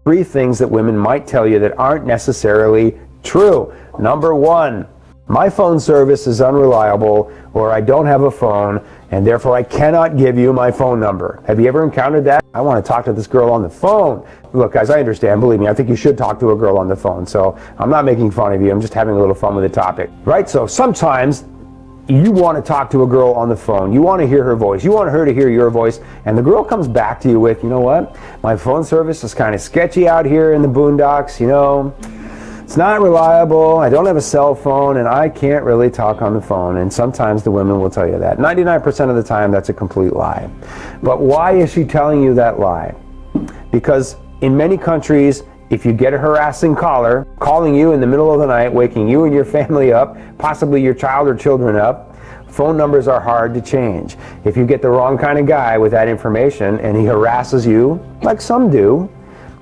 3 things that women might tell you that aren't necessarily true. Number 1, my phone service is unreliable, or I don't have a phone, and therefore I cannot give you my phone number. Have you ever encountered that? I want to talk to this girl on the phone. Look, guys, I understand. Believe me, I think you should talk to a girl on the phone. So I'm not making fun of you. I'm just having a little fun with the topic. Right? So sometimes you want to talk to a girl on the phone. You want to hear her voice. You want her to hear your voice. And the girl comes back to you with, you know what? My phone service is kind of sketchy out here in the boondocks, you know. It's not reliable, I don't have a cell phone, and I can't really talk on the phone. And sometimes the women will tell you that. 99% of the time, that's a complete lie. But why is she telling you that lie? Because in many countries, if you get a harassing caller, calling you in the middle of the night, waking you and your family up, possibly your child or children up, phone numbers are hard to change. If you get the wrong kind of guy with that information and he harasses you, like some do,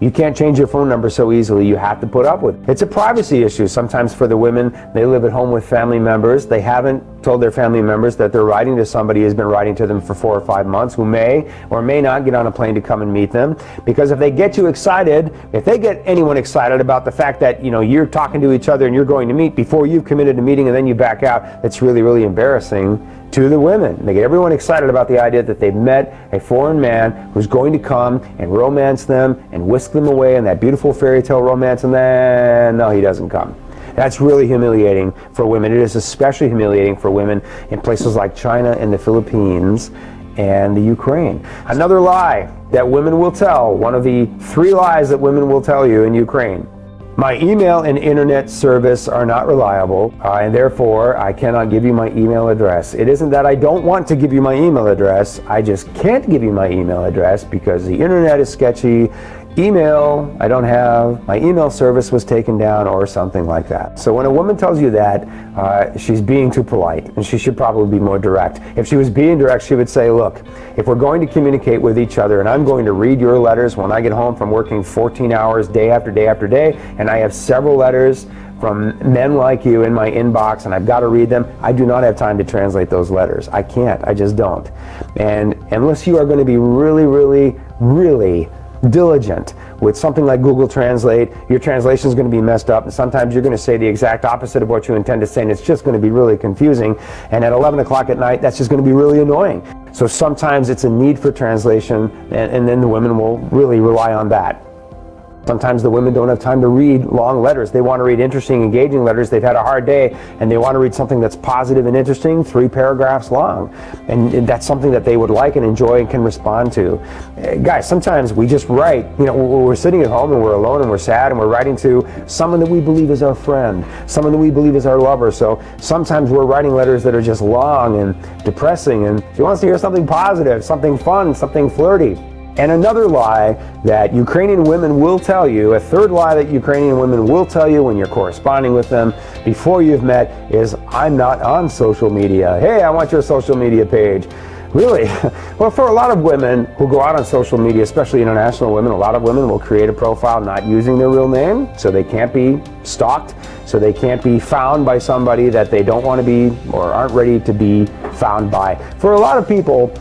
you can't change your phone number so easily. You have to put up with it. It's a privacy issue. Sometimes for the women, they live at home with family members. They haven't told their family members that they're writing to somebody who's been writing to them for 4 or 5 months, who may or may not get on a plane to come and meet them. Because if they get you excited, if they get anyone excited about the fact that, you know, you're talking to each other and you're going to meet before you've committed to meeting and then you back out, that's really, really embarrassing to the women. They get everyone excited about the idea that they've met a foreign man who's going to come and romance them and whisk them away in that beautiful fairy tale romance, and then, no, he doesn't come. That's really humiliating for women. It is especially humiliating for women in places like China and the Philippines and the Ukraine. Another lie that women will tell, one of the 3 lies that women will tell you in Ukraine. My email and internet service are not reliable, and therefore I cannot give you my email address. It isn't that I don't want to give you my email address, I just can't give you my email address because the internet is sketchy. Email, I don't have, my email service was taken down, or something like that. So when a woman tells you that, she's being too polite, and she should probably be more direct. If she was being direct, she would say, look, if we're going to communicate with each other, and I'm going to read your letters when I get home from working 14 hours day after day after day, and I have several letters from men like you in my inbox, and I've got to read them, I do not have time to translate those letters. I can't. I just don't. And unless you are going to be really, really, really diligent with something like Google Translate, your translation is going to be messed up, and sometimes you're going to say the exact opposite of what you intend to say, and it's just going to be really confusing, and at 11 o'clock at night, that's just going to be really annoying. So sometimes it's a need for translation, and then the women will really rely on that. Sometimes the women don't have time to read long letters. They want to read interesting, engaging letters. They've had a hard day, and they want to read something that's positive and interesting, 3 paragraphs long. And that's something that they would like and enjoy and can respond to. Guys, sometimes we just write, you know, we're sitting at home and we're alone and we're sad and we're writing to someone that we believe is our friend, someone that we believe is our lover. So sometimes we're writing letters that are just long and depressing, and she wants to hear something positive, something fun, something flirty. And another lie that Ukrainian women will tell you, a 3rd lie that Ukrainian women will tell you when you're corresponding with them before you've met, is, I'm not on social media. Hey, I want your social media page. Really? Well, for a lot of women who go out on social media, especially international women, a lot of women will create a profile not using their real name, so they can't be stalked, so they can't be found by somebody that they don't want to be or aren't ready to be found by. For a lot of people,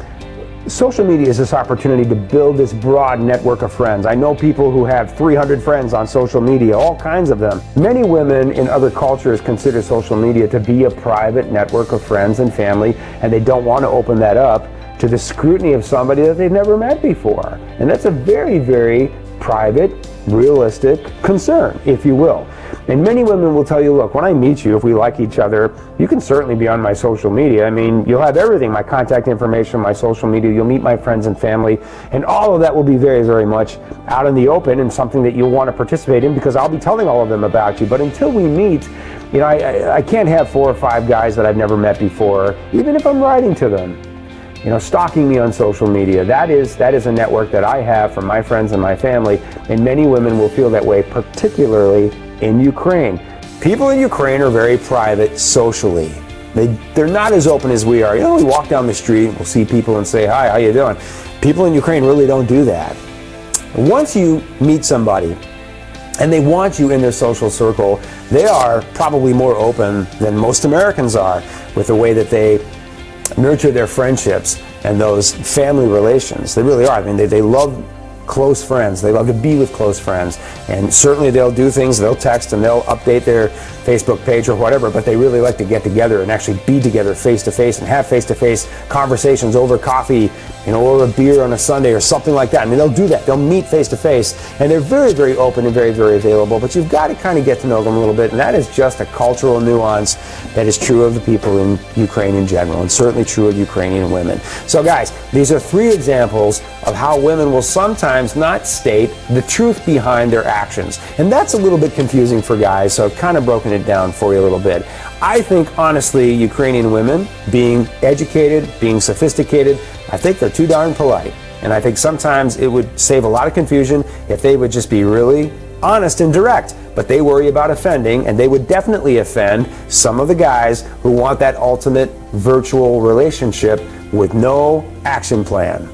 social media is this opportunity to build this broad network of friends. I know people who have 300 friends on social media, all kinds of them. Many women in other cultures consider social media to be a private network of friends and family, and they don't want to open that up to the scrutiny of somebody that they've never met before. And that's a very, very private, realistic concern, if you will. And many women will tell you, look, when I meet you, if we like each other, you can certainly be on my social media. I mean, you'll have everything, my contact information, my social media, you'll meet my friends and family, and all of that will be very, very much out in the open and something that you'll want to participate in, because I'll be telling all of them about you. But until we meet, you know, I can't have 4 or 5 guys that I've never met before, even if I'm writing to them, you know, stalking me on social media. That is a network that I have from my friends and my family, and many women will feel that way, particularly in Ukraine. People in Ukraine are very private socially. They're not as open as we are. You know, we walk down the street, we'll see people and say, hi, how you doing? People in Ukraine really don't do that. Once you meet somebody and they want you in their social circle, they are probably more open than most Americans are with the way that they nurture their friendships and those family relations. They really are. I mean, they love close friends. They love to be with close friends. And certainly they'll do things, they'll text and they'll update their Facebook page or whatever, but they really like to get together and actually be together face to face and have face to face conversations over coffee, or a beer on a Sunday or something like that. I mean, they'll do that. They'll meet face to face, and they're very, very open and very, very available, but you've got to kind of get to know them a little bit, and that is just a cultural nuance that is true of the people in Ukraine in general, and certainly true of Ukrainian women. So guys, these are 3 examples of how women will sometimes not state the truth behind their actions. And that's a little bit confusing for guys, so I've kind of broken it down for you a little bit. I think, honestly, Ukrainian women, being educated, being sophisticated, I think they're too darn polite. And I think sometimes it would save a lot of confusion if they would just be really honest and direct. But they worry about offending, and they would definitely offend some of the guys who want that ultimate virtual relationship with no action plan.